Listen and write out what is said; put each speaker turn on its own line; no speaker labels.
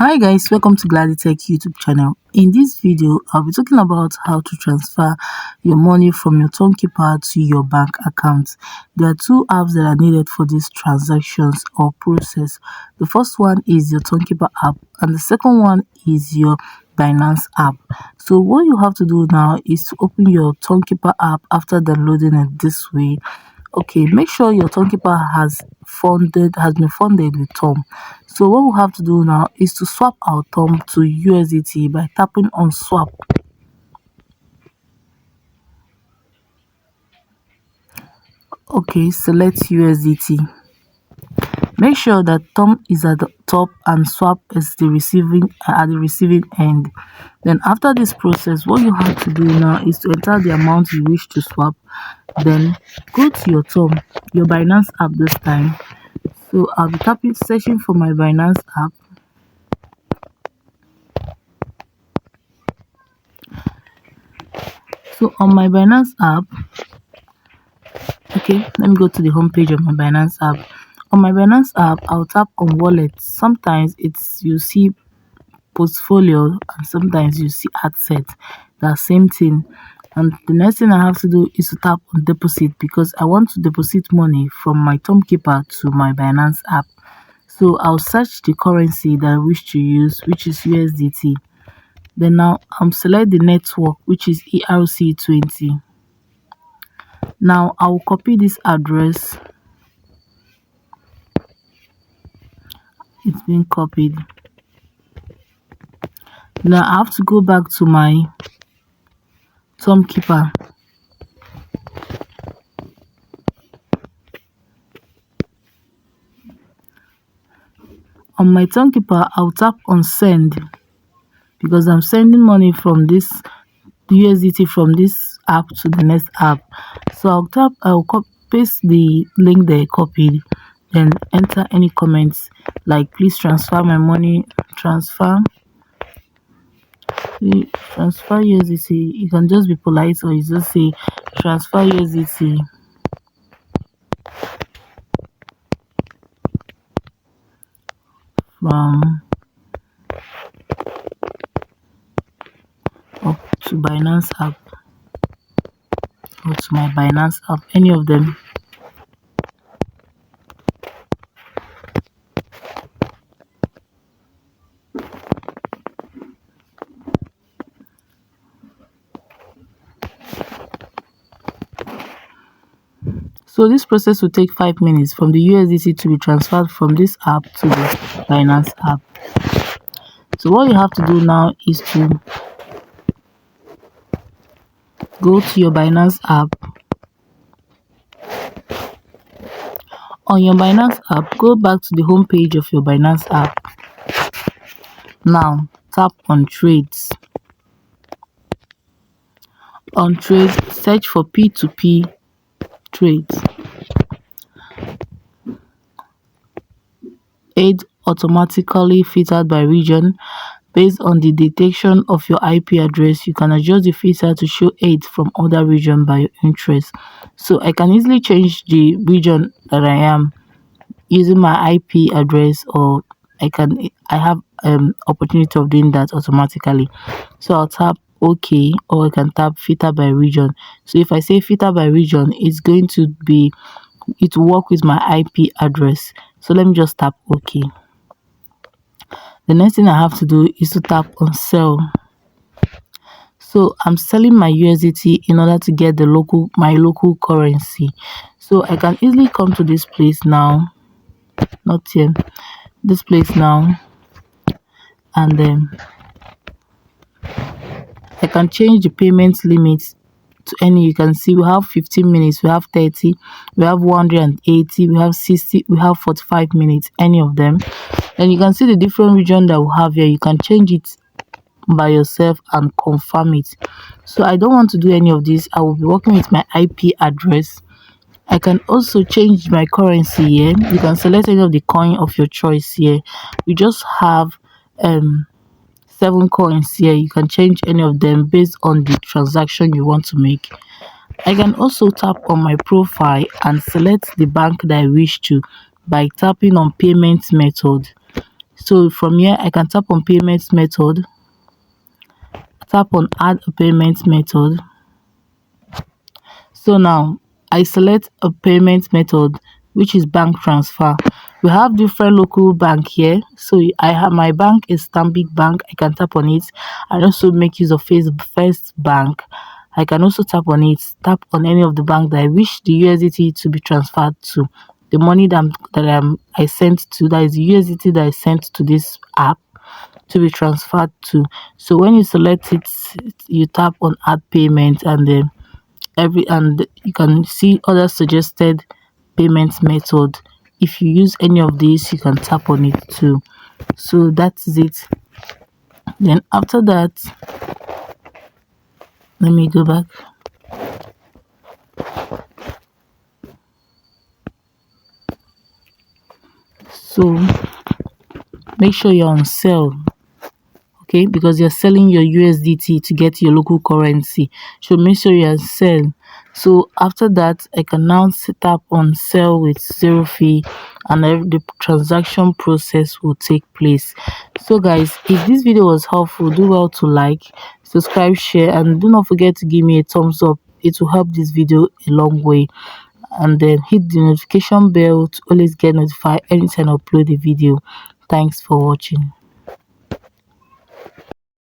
Hi guys, welcome to Gladdy Tech YouTube channel. In this video, I'll be talking about how to transfer your money from your Tonkeeper to your bank account. There are two apps that are needed for these transactions or process. The first one is your Tonkeeper app and the second one is your Binance app. So what you have to do now is to open your Tonkeeper app after downloading it this way. Okay, make sure your Tonkeeper has been funded with Tom. So what we have to do now is to swap our Tom to USDT by tapping on swap. Okay, select USDT. Make sure that Tom is at the top and swap is the receiving at the receiving end. Then after this process, what you have to do now is to enter the amount you wish to swap. Then go to your Tom, your Binance app this time. So I'll be searching for my Binance app. So on my Binance app, okay, let me go to the home page of my Binance app. On my Binance app, I'll tap on wallet. Sometimes it's you see portfolio and sometimes you see ad set. The same thing. And the next thing I have to do is to tap on deposit because I want to deposit money from my Tonkeeper to my Binance app. So I'll search the currency that I wish to use, which is USDT. Then now I'm select the network, which is ERC20. Now I will copy this address. It's been copied. Now I have to go back to my Tonkeeper. On my Tonkeeper, I'll tap on send because I'm sending money from this USDT from this app to the next app. So I'll paste the link they copied, then enter any comments like please transfer my money, transfer USDT. You can just be polite or you just say transfer USDT from up to Binance app or to my Binance app, any of them. So this process will take 5 minutes from the USDT to be transferred from this app to the Binance app. So what you have to do now is to go to your Binance app. On your Binance app, go back to the home page of your Binance app. Now tap on trades. On trades, search for P2P trades. Aid automatically filtered by region. Based on the detection of your IP address, you can adjust the filter to show aid from other region by your interest. So I can easily change the region that I am using my IP address, or I have opportunity of doing that automatically. So I'll tap OK, or I can tap filter by region. So if I say filter by region, it's going to be it will work with my IP address. So let me just tap OK. The next thing I have to do is to tap on sell. So I'm selling my USDT in order to get my local currency. So I can easily come to this place now, not here, this place now, and then I can change the payment limit to any. You can see we have 15 minutes, we have 30, we have 180, we have 60, we have 45 minutes, any of them. And you can see the different region that we have here. You can change it by yourself and confirm it. So I don't want to do any of this. I will be working with my IP address. I can also change my currency here. You can select any of the coin of your choice here. We just have 7 coins here. You can change any of them based on the transaction you want to make. I can also tap on my profile and select the bank that I wish to by tapping on payment method. So from here I can tap on payment method, tap on add a payment method. So now I select a payment method, which is bank transfer. We have different local bank here. So I have my bank is Stanbic Bank. I can tap on it. I also make use of First Bank. I can also tap on it. Tap on any of the bank that I wish the USDT to be transferred to. The money I sent to, that is the USDT that I sent to this app, to be transferred to. So when you select it, you tap on add payment, and then you can see other suggested payment method. If you use any of these, you can tap on it too. So that's it. Then after that, let me go back. So make sure you're on sell, okay, because you're selling your USDT to get your local currency. So make sure you're sell. So after that, I can now tap on sell with zero fee, and the transaction process will take place. So guys, if this video was helpful, do well to like, subscribe, share, and do not forget to give me a thumbs up. It will help this video a long way. And then hit the notification bell to always get notified anytime I upload a video. Thanks for watching.